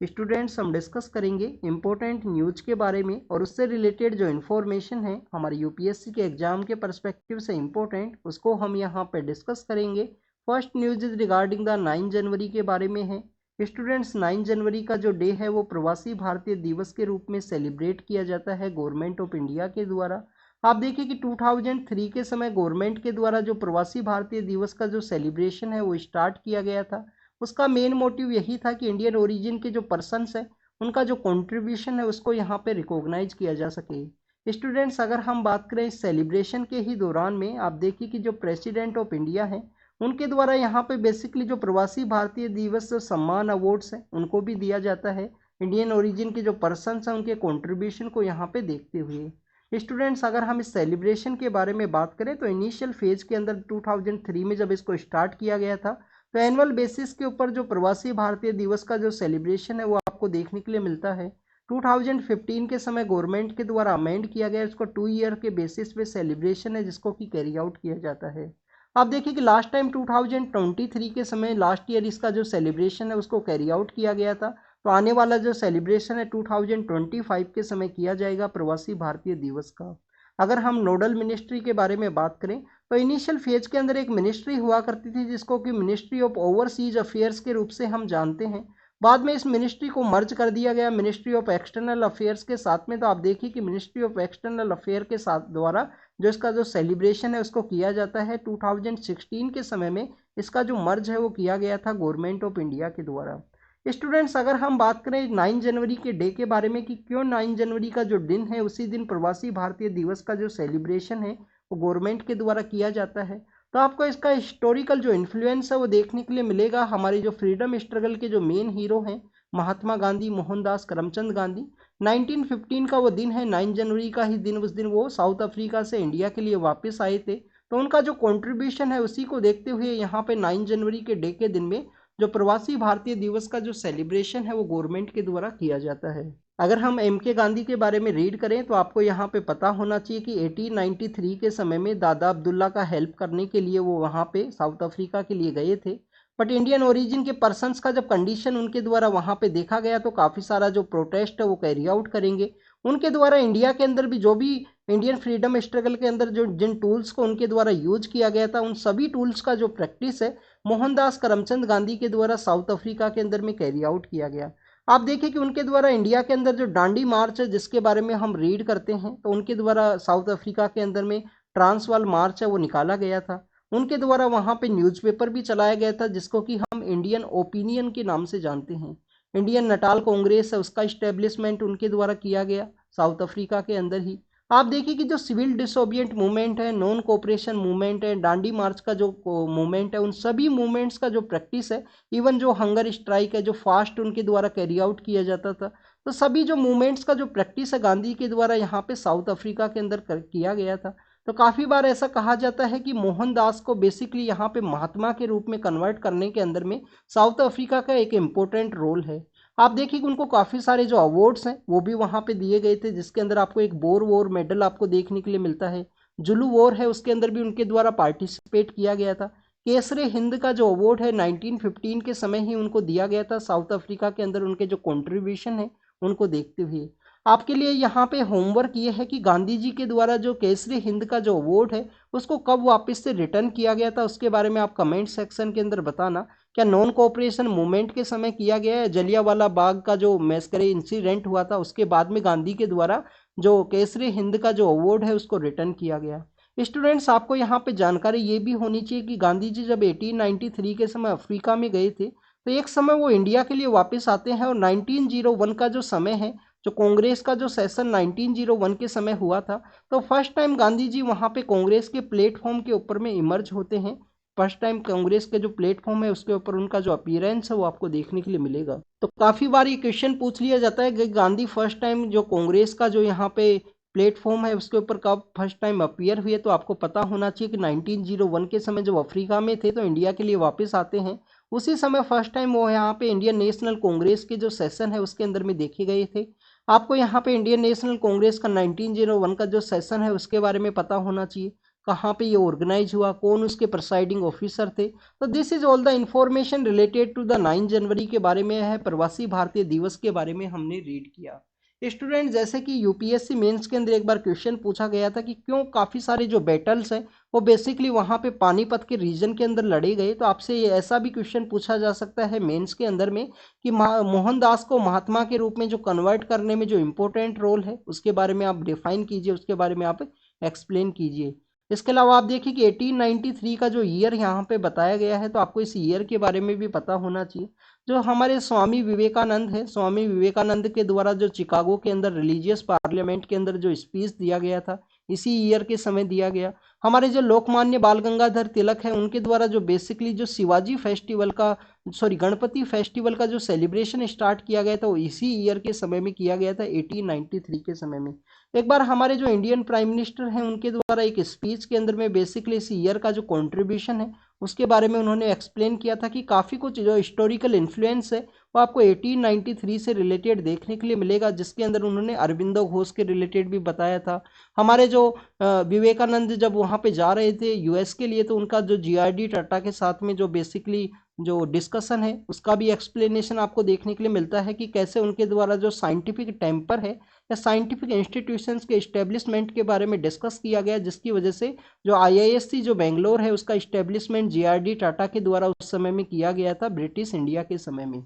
Students, हम discuss करेंगे important news के बारे में और उससे रिलेटेड जो इन्फॉर्मेशन है हमारे यूपीएससी के एग्जाम के पर्सपेक्टिव से इम्पोर्टेंट, उसको हम यहाँ पे डिस्कस करेंगे। First news is regarding the 9 जनवरी के बारे में है। स्टूडेंट्स, 9 जनवरी का जो डे है वो प्रवासी भारतीय दिवस के रूप में सेलिब्रेट किया जाता है गवर्नमेंट ऑफ इंडिया के द्वारा। आप देखिए कि 2003 के समय गवर्नमेंट के द्वारा जो प्रवासी भारतीय दिवस का जो सेलिब्रेशन है वो स्टार्ट किया गया था। उसका मेन मोटिव यही था कि इंडियन ओरिजिन के जो पर्सन्स है उनका जो कंट्रीब्यूशन है उसको यहाँ पे रिकॉग्नाइज किया जा सके। स्टूडेंट्स, अगर हम बात करें इस सेलिब्रेशन के ही दौरान में, आप देखिए कि जो प्रेसिडेंट ऑफ इंडिया है उनके द्वारा यहाँ पे बेसिकली जो प्रवासी भारतीय दिवस सम्मान अवार्ड्स है उनको भी दिया जाता है इंडियन ओरिजिन के जो पर्सन्स हैं उनके कॉन्ट्रीब्यूशन को यहाँ पे देखते हुए। स्टूडेंट्स, अगर हम इस सेलिब्रेशन के बारे में बात करें तो इनिशियल फेज के अंदर 2003 में जब इसको स्टार्ट किया गया था तो एनुअल बेसिस के ऊपर जो प्रवासी भारतीय दिवस का जो सेलिब्रेशन है वो आपको देखने के लिए मिलता है। 2015 के समय गवर्नमेंट के द्वारा अमेंड किया गया, इसको 2 ईयर के बेसिस पे सेलिब्रेशन है जिसको कि कैरी आउट किया जाता है। आप देखिए कि लास्ट टाइम 2023 के समय लास्ट ईयर इसका जो सेलिब्रेशन है उसको कैरी आउट किया गया था, तो आने वाला जो सेलिब्रेशन है 2025 के समय किया जाएगा प्रवासी भारतीय दिवस का। अगर हम नोडल मिनिस्ट्री के बारे में बात करें तो इनिशियल फेज के अंदर एक मिनिस्ट्री हुआ करती थी जिसको कि मिनिस्ट्री ऑफ ओवरसीज अफेयर्स के रूप से हम जानते हैं। बाद में इस मिनिस्ट्री को मर्ज कर दिया गया मिनिस्ट्री ऑफ एक्सटर्नल अफेयर्स के साथ में। तो आप देखिए कि मिनिस्ट्री ऑफ एक्सटर्नल अफेयर के साथ द्वारा जो इसका जो सेलिब्रेशन है उसको किया जाता है। 2016 के समय में इसका जो मर्ज है वो किया गया था गवर्नमेंट ऑफ इंडिया के द्वारा। स्टूडेंट्स, अगर हम बात करें 9 जनवरी के डे के बारे में कि क्यों 9 जनवरी का जो दिन है उसी दिन प्रवासी भारतीय दिवस का जो सेलिब्रेशन है वो गवर्नमेंट के द्वारा किया जाता है, तो आपको इसका हिस्टोरिकल जो इन्फ्लुएंस है वो देखने के लिए मिलेगा। हमारे जो फ्रीडम स्ट्रगल के जो मेन हीरो हैं महात्मा गांधी, मोहनदास करमचंद गांधी, 1915 का वो दिन है, 9 जनवरी का ही दिन, उस दिन वो साउथ अफ्रीका से इंडिया के लिए वापस आए थे। तो उनका जो कंट्रीब्यूशन है उसी को देखते हुए यहाँ पे 9 जनवरी के डे के दिन में जो प्रवासी भारतीय दिवस का जो सेलिब्रेशन है वो गवर्नमेंट के द्वारा किया जाता है। अगर हम एम के गांधी के बारे में रीड करें तो आपको यहाँ पे पता होना चाहिए कि 1893 के समय में दादा अब्दुल्ला का हेल्प करने के लिए वो वहाँ पे साउथ अफ्रीका के लिए गए थे। बट इंडियन ओरिजिन के पर्सन्स का जब कंडीशन उनके द्वारा वहाँ पे देखा गया तो काफ़ी सारा जो प्रोटेस्ट है वो कैरी आउट करेंगे। उनके द्वारा इंडिया के अंदर भी जो भी इंडियन फ्रीडम स्ट्रगल के अंदर जो जिन टूल्स को उनके द्वारा यूज किया गया था उन सभी टूल्स का जो प्रैक्टिस है मोहनदास करमचंद गांधी के द्वारा साउथ अफ्रीका के अंदर में कैरी आउट किया गया। आप देखिए कि उनके द्वारा इंडिया के अंदर जो डांडी मार्च है जिसके बारे में हम रीड करते हैं तो उनके द्वारा साउथ अफ्रीका के अंदर में ट्रांसवाल मार्च है वो निकाला गया था। उनके द्वारा वहाँ पे न्यूज़पेपर भी चलाया गया था जिसको कि हम इंडियन ओपिनियन के नाम से जानते हैं। इंडियन नटाल कांग्रेस है उसका इस्टेब्लिशमेंट उनके द्वारा किया गया साउथ अफ्रीका के अंदर ही। आप देखिए कि जो सिविल डिसोबिएंट मूवमेंट है, नॉन कोऑपरेशन मूवमेंट है, डांडी मार्च का जो मूवमेंट है, उन सभी मूवमेंट्स का जो प्रैक्टिस है, इवन जो हंगर स्ट्राइक है जो फास्ट उनके द्वारा कैरी आउट किया जाता था, तो सभी जो मूवमेंट्स का जो प्रैक्टिस है गांधी के द्वारा यहाँ पे साउथ अफ्रीका के अंदर किया गया था। तो काफ़ी बार ऐसा कहा जाता है कि मोहनदास को बेसिकली यहाँ पे महात्मा के रूप में कन्वर्ट करने के अंदर में साउथ अफ्रीका का एक इम्पोर्टेंट रोल है। आप देखिए कि उनको काफ़ी सारे जो अवार्ड्स हैं वो भी वहाँ पे दिए गए थे जिसके अंदर आपको एक बोर वॉर मेडल आपको देखने के लिए मिलता है। जुलू वॉर है उसके अंदर भी उनके द्वारा पार्टिसिपेट किया गया था। केसरे हिंद का जो अवार्ड है 1915 के समय ही उनको दिया गया था साउथ अफ्रीका के अंदर उनके जो कॉन्ट्रीब्यूशन है उनको देखते हुए। आपके लिए यहाँ पे होमवर्क ये है कि गांधी जी के द्वारा जो केसरी हिंद का जो अवार्ड है उसको कब वापस से रिटर्न किया गया था उसके बारे में आप कमेंट सेक्शन के अंदर बताना। क्या नॉन कोऑपरेशन मूवमेंट के समय किया गया है? जलियांवाला बाग का जो मैस्करे इंसिडेंट हुआ था उसके बाद में गांधी के द्वारा जो केसरी हिंद का जो अवार्ड है उसको रिटर्न किया गया। स्टूडेंट्स, आपको यहाँ पे जानकारी ये भी होनी चाहिए कि गांधी जी जब 1893 के समय अफ्रीका में गए थे तो एक समय वो इंडिया के लिए वापस आते हैं और 1901 का जो समय है, जो कांग्रेस का जो सेशन 1901 के समय हुआ था, तो फर्स्ट टाइम गांधी जी वहाँ पे कांग्रेस के प्लेटफॉर्म के ऊपर में इमर्ज होते हैं। फर्स्ट टाइम कांग्रेस के जो प्लेटफॉर्म है उसके ऊपर उनका जो अपीयरेंस है वो आपको देखने के लिए मिलेगा। तो काफ़ी बार ये क्वेश्चन पूछ लिया जाता है कि गांधी फर्स्ट टाइम जो कांग्रेस का जो यहाँ पे प्लेटफॉर्म है उसके ऊपर कब फर्स्ट टाइम अपीयर हुए, तो आपको पता होना चाहिए कि 1901 के समय जब अफ्रीका में थे तो इंडिया के लिए वापस आते हैं उसी समय फर्स्ट टाइम वो यहाँ पे इंडियन नेशनल कांग्रेस के जो सेशन है उसके अंदर में देखे गए थे। आपको यहाँ पे इंडियन नेशनल कांग्रेस का 1901 का जो सेशन है उसके बारे में पता होना चाहिए। कहाँ पे ये ऑर्गेनाइज हुआ, कौन उसके प्रिसाइडिंग ऑफिसर थे। तो this is all the information related to the 9 जनवरी के बारे में है, प्रवासी भारतीय दिवस के बारे में हमने रीड किया। स्टूडेंट, जैसे कि यूपीएससी मेंस के अंदर एक बार क्वेश्चन पूछा गया था कि क्यों काफ़ी सारे जो बैटल्स हैं वो बेसिकली वहाँ पे पानीपत के रीजन के अंदर लड़े गए, तो आपसे ये ऐसा भी क्वेश्चन पूछा जा सकता है मेंस के अंदर में कि मोहनदास को महात्मा के रूप में जो कन्वर्ट करने में जो इम्पोर्टेंट रोल है उसके बारे में आप डिफाइन कीजिए, उसके बारे में आप एक्सप्लेन कीजिए। इसके अलावा आप देखिए कि 1893 का जो ईयर यहाँ पे बताया गया है, तो आपको इस ईयर के बारे में भी पता होना चाहिए। जो हमारे स्वामी विवेकानंद है, स्वामी विवेकानंद के द्वारा जो चिकागो के अंदर रिलीजियस पार्लियामेंट के अंदर जो स्पीच दिया गया था, इसी ईयर के समय दिया गया। हमारे जो लोकमान्य बाल गंगाधर तिलक है, उनके द्वारा जो बेसिकली जो शिवाजी फेस्टिवल का गणपति फेस्टिवल का जो सेलिब्रेशन स्टार्ट किया गया था वो इसी ईयर के समय में किया गया था, 1893 के समय में। एक बार हमारे जो इंडियन प्राइम मिनिस्टर हैं उनके द्वारा एक स्पीच के अंदर में बेसिकली इस ईयर का जो कंट्रीब्यूशन है उसके बारे में उन्होंने एक्सप्लेन किया था कि काफ़ी कुछ जो हिस्टोरिकल इन्फ्लुएंस है वो आपको 1893 से रिलेटेड देखने के लिए मिलेगा, जिसके अंदर उन्होंने अरविंदो घोष के रिलेटेड भी बताया था। हमारे जो विवेकानंद जब वहाँ पे जा रहे थे यूएस के लिए, तो उनका जो जीआरडी टाटा के साथ में जो बेसिकली जो डिस्कशन है उसका भी एक्सप्लेनेशन आपको देखने के लिए मिलता है कि कैसे उनके द्वारा जो साइंटिफिक टेम्पर है या साइंटिफिक इंस्टीट्यूशंस के इस्टेब्लिशमेंट के बारे में डिस्कस किया गया, जिसकी वजह से जो आईआईएससी जो बेंगलोर है उसका इस्टेब्लिशमेंट जीआरडी टाटा के द्वारा उस समय में किया गया था, ब्रिटिश इंडिया के समय में।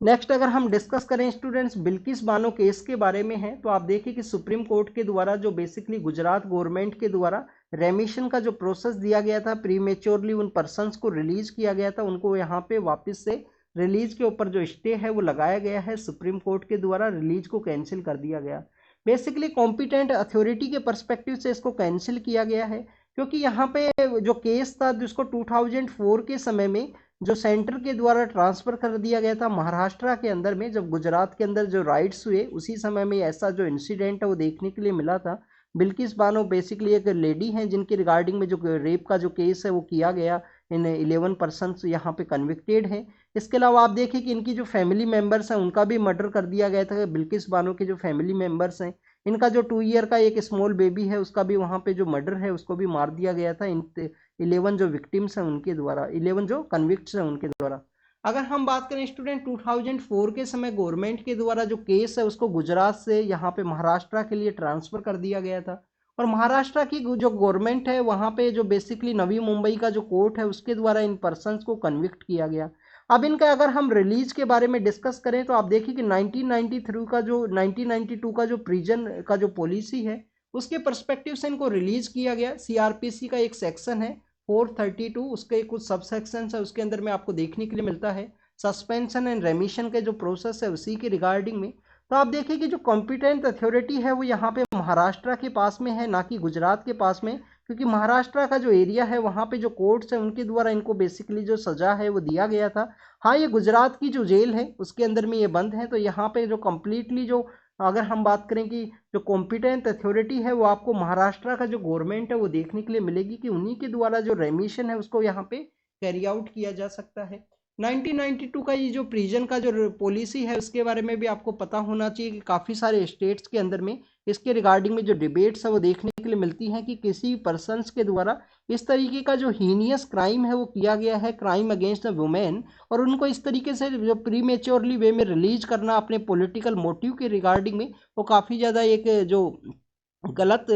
नेक्स्ट अगर हम डिस्कस करें स्टूडेंट्स बिल्किस बानो केस के बारे में है, तो आप देखिए कि सुप्रीम कोर्ट के द्वारा जो बेसिकली गुजरात गवर्नमेंट के द्वारा रेमिशन का जो प्रोसेस दिया गया था, प्रीमेच्योरली उन पर्सन्स को रिलीज किया गया था, उनको यहाँ पे वापस से रिलीज के ऊपर जो स्टे है वो लगाया गया है सुप्रीम कोर्ट के द्वारा, रिलीज को कैंसिल कर दिया गया। बेसिकली कॉम्पिटेंट अथॉरिटी के परस्पेक्टिव से इसको कैंसिल किया गया है, क्योंकि यहाँ पे जो केस था जिसको 2004 के समय में जो सेंटर के द्वारा ट्रांसफर कर दिया गया था महाराष्ट्र के अंदर में, जब गुजरात के अंदर जो राइट्स हुए उसी समय में ऐसा जो इंसिडेंट है वो देखने के लिए मिला था। बिल्किस बानो बेसिकली एक लेडी हैं जिनके रिगार्डिंग में जो रेप का जो केस है वो किया गया, इन 11 पर्सनस यहाँ पे कन्विक्टेड हैं। इसके अलावा आप देखिए कि इनकी जो फैमिली मेम्बर्स हैं उनका भी मर्डर कर दिया गया था। बिल्किस बानो के जो फैमिली मेम्बर्स हैं, इनका जो 2 ईयर का एक स्मॉल बेबी है उसका भी वहाँ पे जो मर्डर है उसको भी मार दिया गया था इन 11 जो विक्टिम्स हैं उनके द्वारा, 11 जो कन्विक्ट्स हैं उनके द्वारा। अगर हम बात करें स्टूडेंट 2004 के समय गवर्नमेंट के द्वारा जो केस है उसको गुजरात से यहाँ पे महाराष्ट्र के लिए ट्रांसफर कर दिया गया था, और महाराष्ट्र की जो गवर्नमेंट है वहाँ पे जो बेसिकली नवी मुंबई का जो कोर्ट है उसके द्वारा इन पर्सनस को कन्विक्ट किया गया। अब इनका अगर हम रिलीज के बारे में डिस्कस करें तो आप देखिए कि 1992 का जो प्रिजन का जो पॉलिसी है उसके परस्पेक्टिव से इनको रिलीज किया गया। सीआरपीसी का एक सेक्शन है 432, उसके कुछ सब सेक्शन है, उसके अंदर में आपको देखने के लिए मिलता है सस्पेंशन एंड रेमिशन के जो प्रोसेस है उसी के रिगार्डिंग में। तो आप देखिए कि जो कॉम्पिटेंट अथॉरिटी है वो यहाँ पे महाराष्ट्र के पास में है, ना कि गुजरात के पास में, क्योंकि महाराष्ट्र का जो एरिया है वहाँ पे जो कोर्ट्स है उनके द्वारा इनको बेसिकली जो सजा है वो दिया गया था। हाँ, ये गुजरात की जो जेल है उसके अंदर में ये बंद है। तो यहाँ पे जो कम्प्लीटली जो अगर हम बात करें कि जो कॉम्पिटेंट अथॉरिटी है वो आपको महाराष्ट्र का जो गवर्नमेंट है वो देखने के लिए मिलेगी कि उन्हीं के द्वारा जो रेमिशन है उसको यहाँ पे कैरी आउट किया जा सकता है। 1992 का ये जो प्रिजन का जो पॉलिसी है उसके बारे में भी आपको पता होना चाहिए कि काफ़ी सारे स्टेट्स के अंदर में इसके रिगार्डिंग में जो डिबेट्स है वो देखने के लिए मिलती हैं कि किसी पर्सन्स के द्वारा इस तरीके का जो हीनियस क्राइम है वो किया गया है, क्राइम अगेंस्ट द वुमेन, और उनको इस तरीके से जो प्रीमेच्योरली वे में रिलीज करना अपने पॉलिटिकल मोटिव के रिगार्डिंग में, वो काफ़ी ज़्यादा एक जो गलत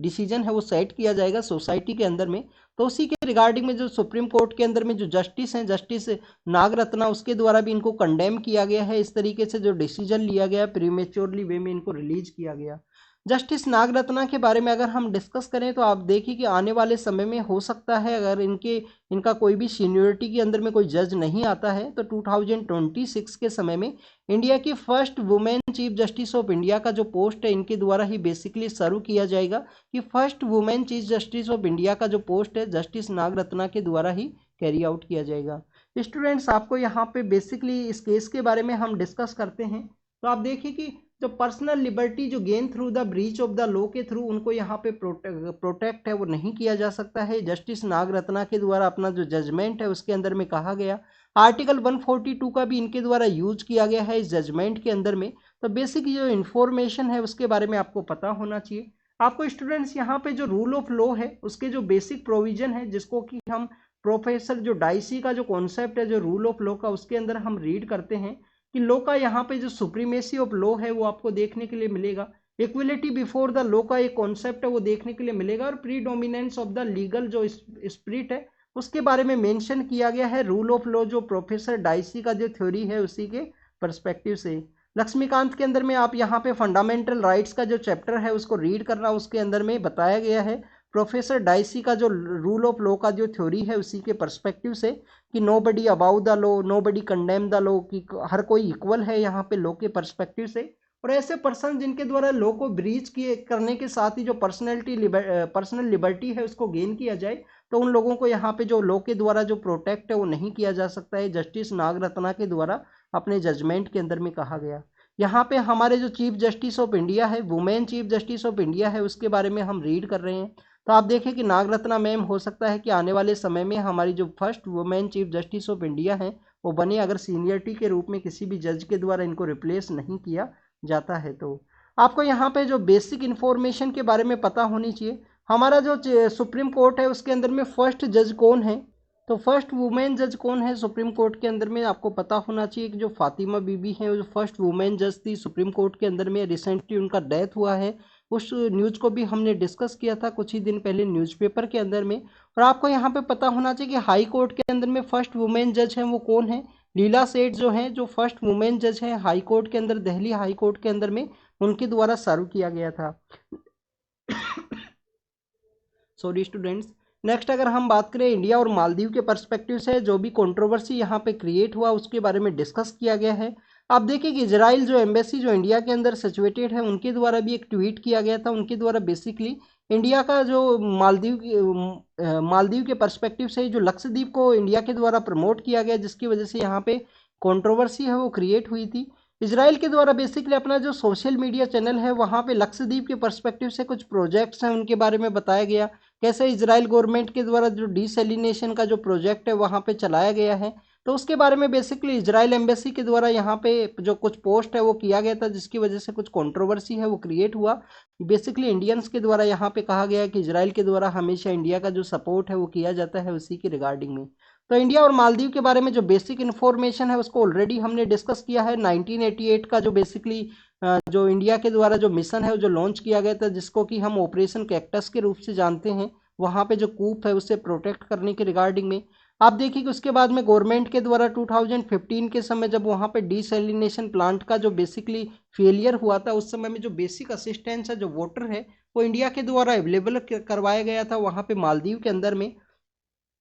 डिसीजन है वो सेट किया जाएगा सोसाइटी के अंदर में। तो उसी के रिगार्डिंग में जो सुप्रीम कोर्ट के अंदर में जो जस्टिस हैं, जस्टिस नागरत्ना, उसके द्वारा भी इनको कंडेम किया गया है। इस तरीके से जो डिसीजन लिया गया प्रीमेच्योरली वे में इनको रिलीज किया गया। जस्टिस नागरत्ना के बारे में अगर हम डिस्कस करें तो आप देखिए कि आने वाले समय में हो सकता है अगर इनका कोई भी सीनियरिटी के अंदर में कोई जज नहीं आता है तो 2026 के समय में इंडिया की first women chief justice of India का जो पोस्ट है इनके द्वारा ही बेसिकली सर्व किया जाएगा, कि first women chief justice of India का जो पोस्ट है जस्टिस नागरत्ना के द्वारा ही कैरी आउट किया जाएगा। स्टूडेंट्स, आपको यहाँ पे बेसिकली इस केस के बारे में हम डिस्कस करते हैं। तो आप देखिए कि जो पर्सनल लिबर्टी जो gain through the breach of the law के थ्रू उनको यहाँ पे प्रोटेक्ट है वो नहीं किया जा सकता है। जस्टिस नागरत्ना के द्वारा अपना जो जजमेंट है उसके अंदर में कहा गया, आर्टिकल 142 का भी इनके द्वारा यूज किया गया है इस जजमेंट के अंदर में। तो बेसिक जो इन्फॉर्मेशन है उसके बारे में आपको पता होना चाहिए। आपको स्टूडेंट्स यहाँ पे जो रूल ऑफ लॉ है उसके जो बेसिक प्रोविजन है, जिसको कि हम प्रोफेसर जो डाइसी का जो कॉन्सेप्ट है जो रूल ऑफ लॉ का, उसके अंदर हम रीड करते हैं कि लॉ का यहाँ पे जो सुप्रीमेसी ऑफ लॉ है वो आपको देखने के लिए मिलेगा। इक्वलिटी बिफोर द लॉ का एक कॉन्सेप्ट है वो देखने के लिए मिलेगा, और प्रीडोमिनेंस ऑफ द लीगल जो स्पिरिट है उसके बारे में मेंशन किया गया है रूल ऑफ लॉ जो प्रोफेसर डाइसी का जो थ्योरी है उसी के पर्सपेक्टिव से। लक्ष्मीकांत के अंदर में आप यहाँ पे फंडामेंटल राइट्स का जो चैप्टर है उसको रीड करना, उसके अंदर में बताया गया है प्रोफेसर डाइसी का जो रूल ऑफ लॉ का जो थ्योरी है उसी के पर्सपेक्टिव से कि nobody above the law, nobody condemn the law, कि हर कोई इक्वल है यहाँ पे लॉ के पर्सपेक्टिव से। और ऐसे पर्सन जिनके द्वारा लॉ को ब्रीच किए करने के साथ ही जो पर्सनल लिबर्टी है उसको गेन किया जाए, तो उन लोगों को यहाँ पे जो लॉ के द्वारा जो प्रोटेक्ट है वो नहीं किया जा सकता है। जस्टिस नागरत्ना के द्वारा अपने जजमेंट के अंदर में कहा गया। यहाँ पे हमारे जो चीफ जस्टिस ऑफ इंडिया है, women chief justice of India है, उसके बारे में हम रीड कर रहे हैं। तो आप देखें कि नागरत्ना मैम हो सकता है कि आने वाले समय में हमारी जो first women chief justice of India है वो बने, अगर सीनियरिटी के रूप में किसी भी जज के द्वारा इनको रिप्लेस नहीं किया जाता है। तो आपको यहाँ पे जो बेसिक इन्फॉर्मेशन के बारे में पता होनी चाहिए। हमारा जो सुप्रीम कोर्ट है उसके अंदर में फर्स्ट जज कौन है, तो फर्स्ट वुमेन जज कौन है सुप्रीम कोर्ट के अंदर में, आपको पता होना चाहिए कि जो फातिमा बीबी है वो फर्स्ट वुमेन जज थी सुप्रीम कोर्ट के अंदर में। रिसेंटली उनका डेथ हुआ है, उस न्यूज़ को भी हमने डिस्कस किया था कुछ ही दिन पहले न्यूज़पेपर के अंदर में। और आपको यहाँ पे पता होना चाहिए कि हाई कोर्ट के अंदर में फर्स्ट वुमेन जज है वो कौन है, लीला सेठ जो है, जो फर्स्ट वुमेन जज है हाई कोर्ट के अंदर, दिल्ली हाई कोर्ट के अंदर में उनके द्वारा सर्व किया गया था। Sorry students. नेक्स्ट अगर हम बात करें इंडिया और मालदीव के पर्सपेक्टिव से जो भी कंट्रोवर्सी यहाँ पे क्रिएट हुआ उसके बारे में डिस्कस किया गया है। आप देखिए कि इजराइल जो एम्बेसी जो इंडिया के अंदर सिचुएटेड है उनके द्वारा भी एक ट्वीट किया गया था। उनके द्वारा बेसिकली इंडिया का जो मालदीव के पर्सपेक्टिव से जो लक्षद्वीप को इंडिया के द्वारा प्रमोट किया गया, जिसकी वजह से यहाँ पे कंट्रोवर्सी है वो क्रिएट हुई थी। इजराइल के द्वारा बेसिकली अपना जो सोशल मीडिया चैनल है वहाँ पे लक्षद्वीप के पर्सपेक्टिव से कुछ प्रोजेक्ट्स हैं उनके बारे में बताया गया, कैसे इजराइल गवर्नमेंट के द्वारा जो डिसैलिनेशन का जो प्रोजेक्ट है वहाँ पे चलाया गया है। तो उसके बारे में बेसिकली इजराइल एम्बेसी के द्वारा यहाँ पे जो कुछ पोस्ट है वो किया गया था, जिसकी वजह से कुछ कंट्रोवर्सी है वो क्रिएट हुआ। बेसिकली इंडियंस के द्वारा यहाँ पे कहा गया कि इजराइल के द्वारा हमेशा इंडिया का जो सपोर्ट है वो किया जाता है उसी के रिगार्डिंग में। तो इंडिया और मालदीव के बारे में जो बेसिक इन्फॉर्मेशन है उसको ऑलरेडी हमने डिस्कस किया है। 1988 का जो बेसिकली जो इंडिया के द्वारा जो मिशन है जो लॉन्च किया गया था, जिसको कि हम ऑपरेशन कैक्टस के रूप से जानते हैं, वहाँ पे जो कूप है उससे प्रोटेक्ट करने के रिगार्डिंग में। आप देखिए कि उसके बाद में गवर्नमेंट के द्वारा 2015 के समय जब वहाँ पे डिसैलिनेशन प्लांट का जो बेसिकली फेलियर हुआ था, उस समय में जो बेसिक असिस्टेंस है जो वाटर है वो इंडिया के द्वारा अवेलेबल करवाया गया था वहाँ पे मालदीव के अंदर में।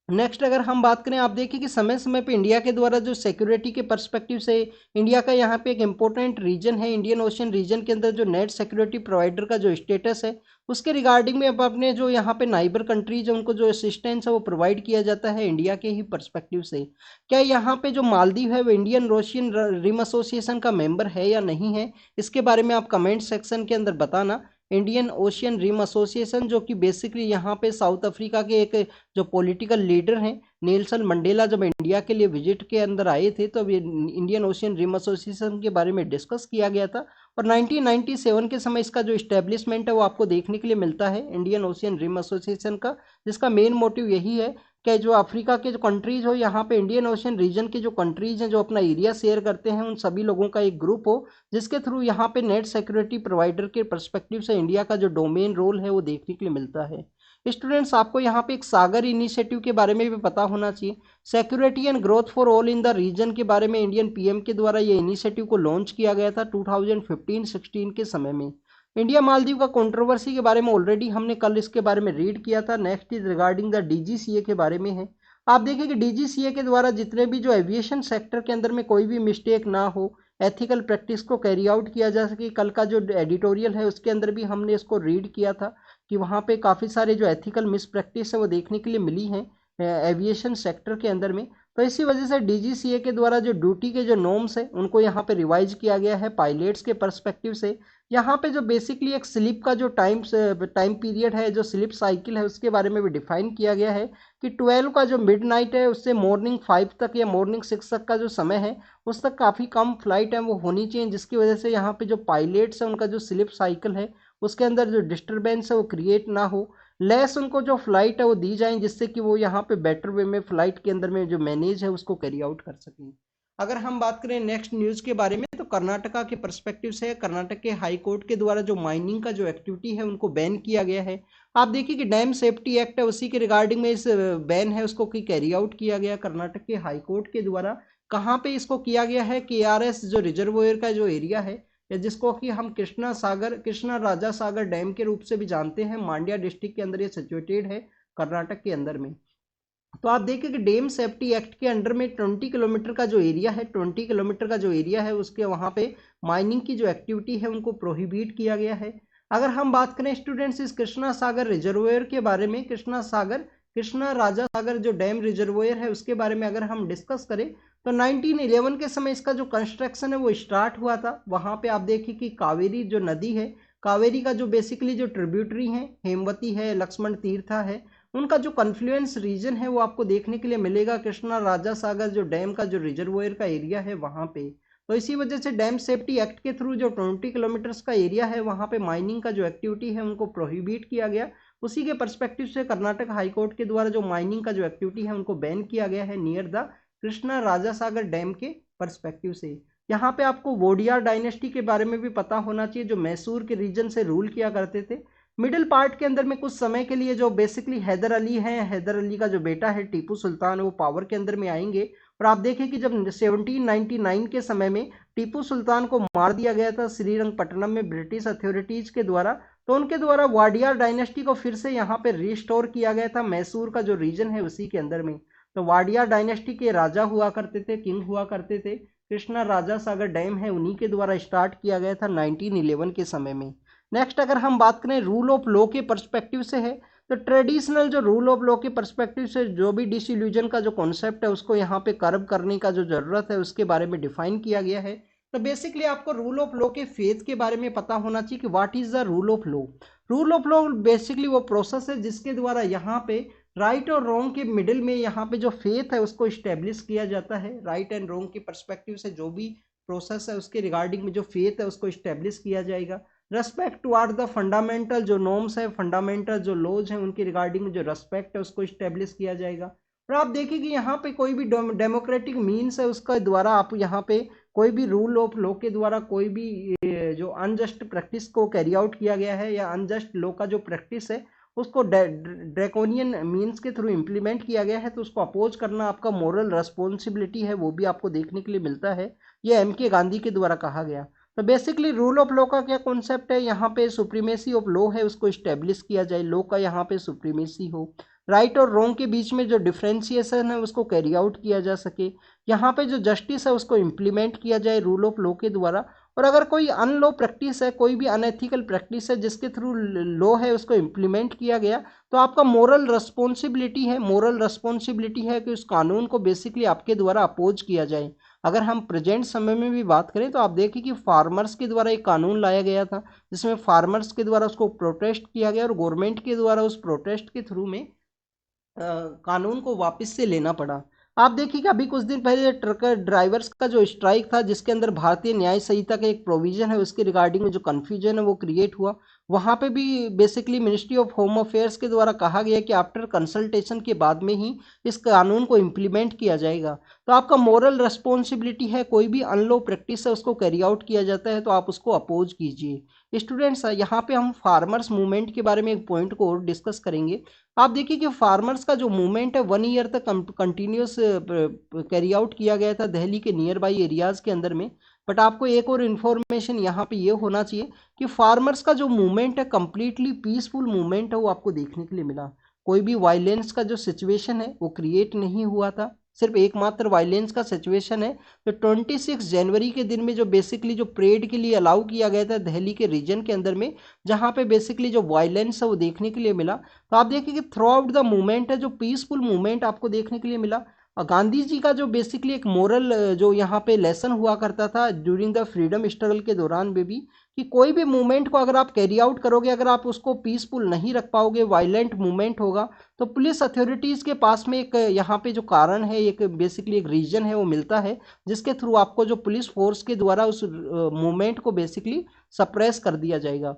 नेक्स्ट अगर हम बात करें, आप देखिए कि समय समय पे इंडिया के द्वारा जो सिक्योरिटी के पर्सपेक्टिव से इंडिया का यहाँ पे एक इम्पोर्टेंट रीजन है, इंडियन ओशन रीजन के अंदर जो नेट सिक्योरिटी प्रोवाइडर का जो स्टेटस है उसके रिगार्डिंग में अब अपने जो यहाँ पे नाइबर कंट्रीज है उनको जो असिस्टेंस है वो प्रोवाइड किया जाता है इंडिया के ही पर्सपेक्टिव से। क्या यहाँ पे जो मालदीव है वो इंडियन रोशियन रिम एसोसिएशन का मेंबर है या नहीं है, इसके बारे में आप कमेंट सेक्शन के अंदर बताना। इंडियन ओशियन रिम एसोसिएशन जो कि बेसिकली यहाँ पे साउथ अफ्रीका के एक जो पॉलिटिकल लीडर हैं नेल्सन मंडेला जब इंडिया के लिए विजिट के अंदर आए थे तो इंडियन ओशियन रिम एसोसिएशन के बारे में डिस्कस किया गया था। और 1997 के समय इसका जो इस्टेब्लिशमेंट है वो आपको देखने के लिए मिलता है इंडियन ओशियन रिम एसोसिएशन का, जिसका मेन मोटिव यही है कि जो अफ्रीका के जो कंट्रीज हो, यहाँ पे इंडियन ओशन रीजन के जो कंट्रीज हैं जो अपना एरिया शेयर करते हैं, उन सभी लोगों का एक ग्रुप हो जिसके थ्रू यहाँ पे नेट सिक्योरिटी प्रोवाइडर के पर्सपेक्टिव से इंडिया का जो डोमेन रोल है वो देखने के लिए मिलता है। स्टूडेंट्स, आपको यहाँ पे एक सागर इनिशिएटिव के बारे में भी पता होना चाहिए। Security and growth for all in the region के बारे में इंडियन पीएम के द्वारा ये इनिशिएटिव को लॉन्च किया गया था 2015-16 के समय में। इंडिया मालदीव का कंट्रोवर्सी के बारे में ऑलरेडी हमने कल इसके बारे में रीड किया था। Next is regarding the DGCA के बारे में है। आप देखिए कि डीजीसीए के द्वारा जितने भी जो एविएशन सेक्टर के अंदर में कोई भी मिस्टेक ना हो, एथिकल प्रैक्टिस को कैरी आउट किया जा सके। कल का जो एडिटोरियल है उसके अंदर भी हमने इसको रीड किया था कि वहाँ पे काफ़ी सारे जो एथिकल मिस प्रैक्टिस है वो देखने के लिए मिली हैं एविएशन सेक्टर के अंदर में। तो इसी वजह से डीजीसीए के द्वारा जो ड्यूटी के जो नॉर्म्स है उनको यहाँ पे रिवाइज किया गया है पायलट्स के पर्सपेक्टिव से। यहाँ पे जो बेसिकली एक स्लीप का जो टाइम पीरियड है, जो स्लीप साइकिल है, उसके बारे में भी डिफाइन किया गया है कि 12 का जो मिडनाइट है उससे मॉर्निंग 5 तक या मॉर्निंग 6 तक का जो समय है उस तक काफ़ी कम फ्लाइट है वो होनी चाहिए, जिसकी वजह से यहाँ पे जो पायलट्स है उनका जो स्लीप साइकिल है उसके अंदर जो डिस्टरबेंस है वो क्रिएट ना हो, लेस उनको जो फ्लाइट है वो दी जाए, जिससे कि वो यहाँ पे बेटर वे में फ्लाइट के अंदर में जो मैनेज है उसको कैरी आउट कर सकें। अगर हम बात करें नेक्स्ट न्यूज़ के बारे में, तो कर्नाटका के पर्सपेक्टिव से कर्नाटक के हाई कोर्ट के द्वारा जो माइनिंग का जो एक्टिविटी है उनको बैन किया गया है। आप देखिए कि डैम सेफ्टी एक्ट है उसी के रिगार्डिंग में इस बैन है उसको कैरी आउट किया गया कर्नाटक के हाई कोर्ट के द्वारा। कहाँ पे इसको किया गया है, KRS जो रिजर्वोयर का जो एरिया है, या जिसको कि हम कृष्णा राजा सागर डैम के रूप से भी जानते हैं, मांड्या डिस्ट्रिक्ट के अंदर ये सिचुएटेड है कर्नाटक के अंदर में। तो आप देखिए कि डैम सेफ्टी एक्ट के अंडर में 20 किलोमीटर का जो एरिया है, 20 किलोमीटर का जो एरिया है उसके वहाँ पे माइनिंग की जो एक्टिविटी है उनको प्रोहिबिट किया गया है। अगर हम बात करें स्टूडेंट्स इस कृष्णा सागर रिजर्वोयर के बारे में, कृष्णा राजा सागर जो डैम रिजर्वोयर है उसके बारे में अगर हम डिस्कस करें, तो 1911 के समय इसका जो कंस्ट्रक्शन है वो स्टार्ट हुआ था। वहाँ पे आप देखिए कि कावेरी जो नदी है, कावेरी का जो बेसिकली जो ट्रिब्यूटरी है, हेमवती है, लक्ष्मण तीर्था है, उनका जो कन्फ्लुएंस रीजन है वो आपको देखने के लिए मिलेगा कृष्णा राजा सागर जो डैम का जो रिजर्वोयर का एरिया है वहाँ पे। तो इसी वजह से डैम सेफ्टी एक्ट के थ्रू जो 20 किलोमीटर्स का एरिया है वहाँ पे माइनिंग का जो एक्टिविटी है उनको प्रोहिबिट किया गया। उसी के परस्पेक्टिव से कर्नाटक हाई कोर्ट के द्वारा जो माइनिंग का जो एक्टिविटी है उनको बैन किया गया है near the Krishna Raja Sagar dam के परस्पेक्टिव से। यहाँ पे आपको वोडियार डायनेस्टी के बारे में भी पता होना चाहिए, जो मैसूर के रीजन से रूल किया करते थे। मिडिल पार्ट के अंदर में कुछ समय के लिए जो बेसिकली हैदर अली है, हैदर अली का जो बेटा है टीपू सुल्तान, वो पावर के अंदर में आएंगे। और आप देखें कि जब 1799 के समय में टीपू सुल्तान को मार दिया गया था श्रीरंगपट्टनम में ब्रिटिश अथॉरिटीज के द्वारा, तो उनके द्वारा वाडियार डायनेस्टी को फिर से यहाँ पे रिस्टोर किया गया था मैसूर का जो रीजन है उसी के अंदर में। तो वाडियार डायनेस्टी के राजा हुआ करते थे, किंग हुआ करते थे। कृष्णा राजा सागर डैम है उन्हीं के द्वारा स्टार्ट किया गया था 1911 के समय में। नेक्स्ट अगर हम बात करें रूल ऑफ लॉ के पर्सपेक्टिव से है, तो ट्रेडिशनल जो रूल ऑफ लॉ के पर्सपेक्टिव से जो भी डिसइल्यूजन का जो कॉन्सेप्ट है उसको यहाँ पे कर्ब करने का जो जरूरत है उसके बारे में डिफाइन किया गया है। तो बेसिकली आपको रूल ऑफ लॉ के फेज के बारे में पता होना चाहिए कि what is the rule of law. Rule of law basically वो प्रोसेस है जिसके द्वारा यहाँ पे राइट और रॉन्ग के मिडिल में यहाँ पे जो फेथ है उसको इस्टेब्लिश किया जाता है। राइट एंड रॉन्ग के परस्पेक्टिव से जो भी प्रोसेस है उसके रिगार्डिंग में जो फेथ है उसको इस्टेब्लिश किया जाएगा। रेस्पेक्ट टुवार्ड द फंडामेंटल जो नॉर्म्स है, फंडामेंटल जो लॉज हैं उनके रिगार्डिंग में जो रेस्पेक्ट है उसको इस्टेब्लिश किया जाएगा। और आप देखिए कि यहाँ पे कोई भी डेमोक्रेटिक मीन्स है उसका द्वारा आप यहाँ पे कोई भी रूल ऑफ लॉ के द्वारा कोई भी जो अनजस्ट प्रैक्टिस को कैरी आउट किया गया है या अनजस्ट लॉ का जो प्रैक्टिस है उसको ड्रैकोनियन मीन्स के थ्रू इम्प्लीमेंट किया गया है, तो उसको अपोज करना आपका मोरल रेस्पॉन्सिबिलिटी है, वो भी आपको देखने के लिए मिलता है। ये MK गांधी के द्वारा कहा गया। तो बेसिकली रूल ऑफ लॉ का क्या कॉन्सेप्ट है, यहाँ पे सुप्रीमेसी ऑफ लॉ है उसको इस्टेब्लिश किया जाए, लॉ का यहाँ पे सुप्रीमेसी हो, राइट और रॉन्ग के बीच में जो डिफ्रेंसिएशन है उसको कैरी आउट किया जा सके, यहाँ पे जो जस्टिस है उसको इम्प्लीमेंट किया जाए रूल ऑफ लॉ के द्वारा। और अगर कोई अनलॉ प्रैक्टिस है, कोई भी अनएथिकल प्रैक्टिस है जिसके थ्रू लॉ है उसको इम्प्लीमेंट किया गया, तो आपका मोरल रिस्पॉन्सिबिलिटी है कि उस कानून को बेसिकली आपके द्वारा अपोज किया जाए। अगर हम प्रेजेंट समय में भी बात करें तो आप देखिए कि फार्मर्स के द्वारा एक कानून लाया गया था जिसमें फार्मर्स के द्वारा उसको प्रोटेस्ट किया गया और गवर्नमेंट के द्वारा उस प्रोटेस्ट के थ्रू में कानून को वापस से लेना पड़ा। आप देखिए कि अभी कुछ दिन पहले ट्रक ड्राइवर्स का जो स्ट्राइक था जिसके अंदर भारतीय न्याय संहिता का एक प्रोविजन है उसके रिगार्डिंग में जो कन्फ्यूजन है वो क्रिएट हुआ, वहाँ पे भी basically ministry of home affairs के द्वारा कहा गया कि आफ्टर कंसल्टेशन के बाद में ही इस कानून को इम्प्लीमेंट किया जाएगा। तो आपका मोरल रेस्पॉन्सिबिलिटी है, कोई भी अनलॉ प्रैक्टिस है उसको कैरी आउट किया जाता है तो आप उसको अपोज कीजिए। स्टूडेंट्स यहाँ पे हम फार्मर्स मूवमेंट के बारे में एक पॉइंट को और डिस्कस करेंगे। आप देखिए कि फार्मर्स का जो मूवमेंट है 1 ईयर तक कंटिन्यूस कैरी आउट किया गया था दिल्ली के नियर बाई एरियाज के अंदर में। बट आपको एक और इन्फॉर्मेशन यहाँ पे ये होना चाहिए कि फार्मर्स का जो मूवमेंट है कंप्लीटली पीसफुल मूवमेंट है वो आपको देखने के लिए मिला। कोई भी वायलेंस का जो सिचुएशन है वो क्रिएट नहीं हुआ था, सिर्फ एकमात्र वायलेंस का सिचुएशन है तो 26 जनवरी के दिन में जो बेसिकली जो परेड के लिए अलाउ किया गया था दिल्ली के रीजन के अंदर में, जहाँ पे बेसिकली जो वायलेंस है वो देखने के लिए मिला। तो आप देखिए कि थ्रू आउट द मूवमेंट है जो पीसफुल मूवमेंट आपको देखने के लिए मिला। और गांधी जी का जो बेसिकली एक मोरल जो यहाँ पे लेसन हुआ करता था ड्यूरिंग द फ्रीडम स्ट्रगल के दौरान में भी, कि कोई भी मूवमेंट को अगर आप कैरी आउट करोगे, अगर आप उसको पीसफुल नहीं रख पाओगे, वायलेंट मूवमेंट होगा, तो पुलिस अथॉरिटीज़ के पास में एक यहाँ पे जो कारण है, एक बेसिकली एक रीजन है वो मिलता है जिसके थ्रू आपको जो पुलिस फोर्स के द्वारा उस मूवमेंट को बेसिकली सप्रेस कर दिया जाएगा।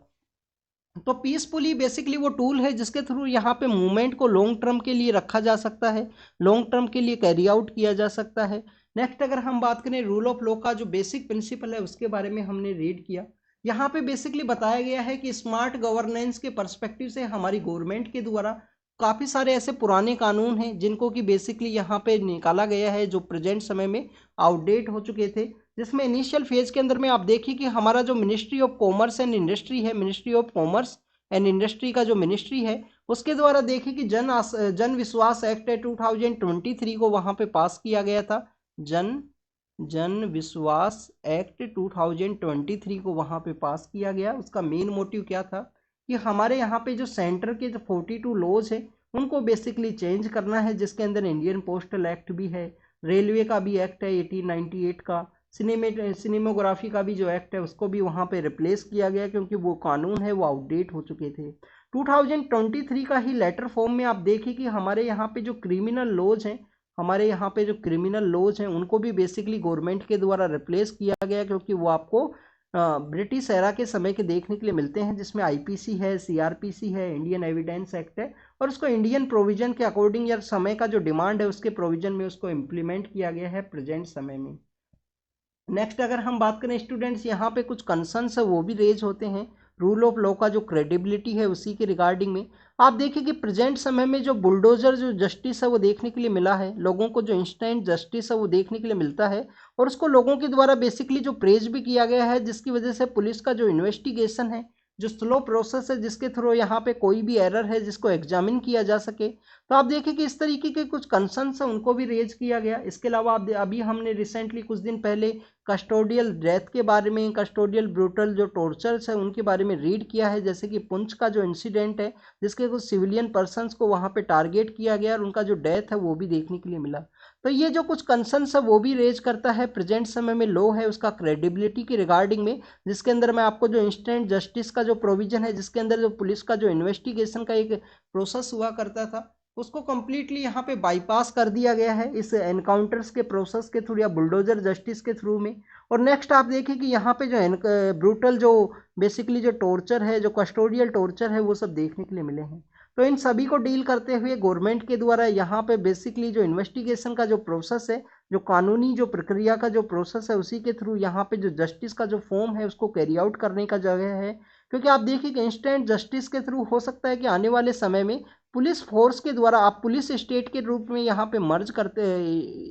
तो पीसफुली बेसिकली वो टूल है जिसके थ्रू यहाँ पे मूवमेंट को लॉन्ग टर्म के लिए रखा जा सकता है, लॉन्ग टर्म के लिए कैरी आउट किया जा सकता है। नेक्स्ट अगर हम बात करें रूल ऑफ लॉ का जो बेसिक प्रिंसिपल है उसके बारे में हमने रीड किया। यहाँ पे बेसिकली बताया गया है कि स्मार्ट गवर्नेंस के पर्सपेक्टिव से हमारी गवर्नमेंट के द्वारा काफ़ी सारे ऐसे पुराने कानून हैं जिनको कि बेसिकली यहाँ पे निकाला गया है, जो प्रेजेंट समय में आउटडेट हो चुके थे। जिसमें इनिशियल फेज के अंदर में आप देखिए कि हमारा जो ministry of commerce and industry है, ministry of commerce and industry का जो मिनिस्ट्री है उसके द्वारा देखिए कि जन विश्वास एक्ट 2023 को वहाँ पे पास किया गया था। जन जन विश्वास एक्ट 2023 को वहाँ पे पास किया गया। उसका मेन मोटिव क्या था कि हमारे यहाँ पे जो सेंटर के जो 42 लॉज है उनको बेसिकली चेंज करना है, जिसके अंदर इंडियन पोस्टल एक्ट भी है, रेलवे का भी एक्ट है 1898 का, सिनेमोग्राफी का भी जो एक्ट है उसको भी वहाँ पे रिप्लेस किया गया क्योंकि वो कानून है वो आउटडेट हो चुके थे। 2023 का ही लेटर फॉर्म में आप देखिए कि हमारे यहाँ पे जो क्रिमिनल लॉज हैं, हमारे यहाँ पे जो क्रिमिनल लॉज हैं उनको भी बेसिकली गवर्नमेंट के द्वारा रिप्लेस किया गया क्योंकि वो आपको ब्रिटिश एरा के समय के देखने के लिए मिलते हैं, जिसमें आईपीसी है, सीआरपीसी है, इंडियन एविडेंस एक्ट है, और उसको इंडियन प्रोविजन के अकॉर्डिंग या समय का जो डिमांड है उसके प्रोविजन में उसको इम्प्लीमेंट किया गया है प्रेजेंट समय में। नेक्स्ट अगर हम बात करें स्टूडेंट्स, यहाँ पे कुछ कंसर्न्स है वो भी रेज होते हैं रूल ऑफ लॉ का जो क्रेडिबिलिटी है उसी के रिगार्डिंग में। आप देखिए कि प्रेजेंट समय में जो बुलडोजर जो जस्टिस है वो देखने के लिए मिला है, लोगों को जो इंस्टेंट जस्टिस है वो देखने के लिए मिलता है, और उसको लोगों के द्वारा बेसिकली जो प्रेज भी किया गया है, जिसकी वजह से पुलिस का जो इन्वेस्टिगेशन है, जो स्लो प्रोसेस है जिसके थ्रू यहाँ पे कोई भी एरर है जिसको एग्जामिन किया जा सके। तो आप देखिए कि इस तरीके के कुछ कंसर्न्स हैं उनको भी रेज किया गया। इसके अलावा आप अभी हमने रिसेंटली कुछ दिन पहले कस्टोडियल डेथ के बारे में, कस्टोडियल ब्रूटल जो टॉर्चर्स है उनके बारे में रीड किया है, जैसे कि पुंछ का जो इंसिडेंट है जिसके कुछ सिविलियन पर्सन्स को वहाँ पे टारगेट किया गया और उनका जो डेथ है वो भी देखने के लिए मिला। तो ये जो कुछ कंसर्न्स है वो भी रेज करता है प्रेजेंट समय में लॉ है उसका क्रेडिबिलिटी की रिगार्डिंग में, जिसके अंदर मैं आपको जो इंस्टेंट जस्टिस का जो प्रोविजन है, जिसके अंदर जो पुलिस का जो इन्वेस्टिगेशन का एक प्रोसेस हुआ करता था उसको कम्प्लीटली यहाँ पे बाईपास कर दिया गया है इस एनकाउंटर्स के प्रोसेस के थ्रू या बुलडोजर जस्टिस के थ्रू में। और नेक्स्ट आप देखिए कि यहाँ पे जो ब्रूटल जो बेसिकली जो टॉर्चर है, जो कस्टोडियल टॉर्चर है, वो सब देखने के लिए मिले हैं। तो इन सभी को डील करते हुए गवर्नमेंट के द्वारा यहाँ पे बेसिकली जो इन्वेस्टिगेशन का जो प्रोसेस है, जो कानूनी जो प्रक्रिया का जो प्रोसेस है, उसी के थ्रू यहाँ पे जो जस्टिस का जो फॉर्म है उसको कैरी आउट करने का जगह है। क्योंकि आप देखिए कि इंस्टेंट जस्टिस के थ्रू हो सकता है कि आने वाले समय में पुलिस फोर्स के द्वारा आप पुलिस स्टेट के रूप में यहाँ पे मर्ज करते,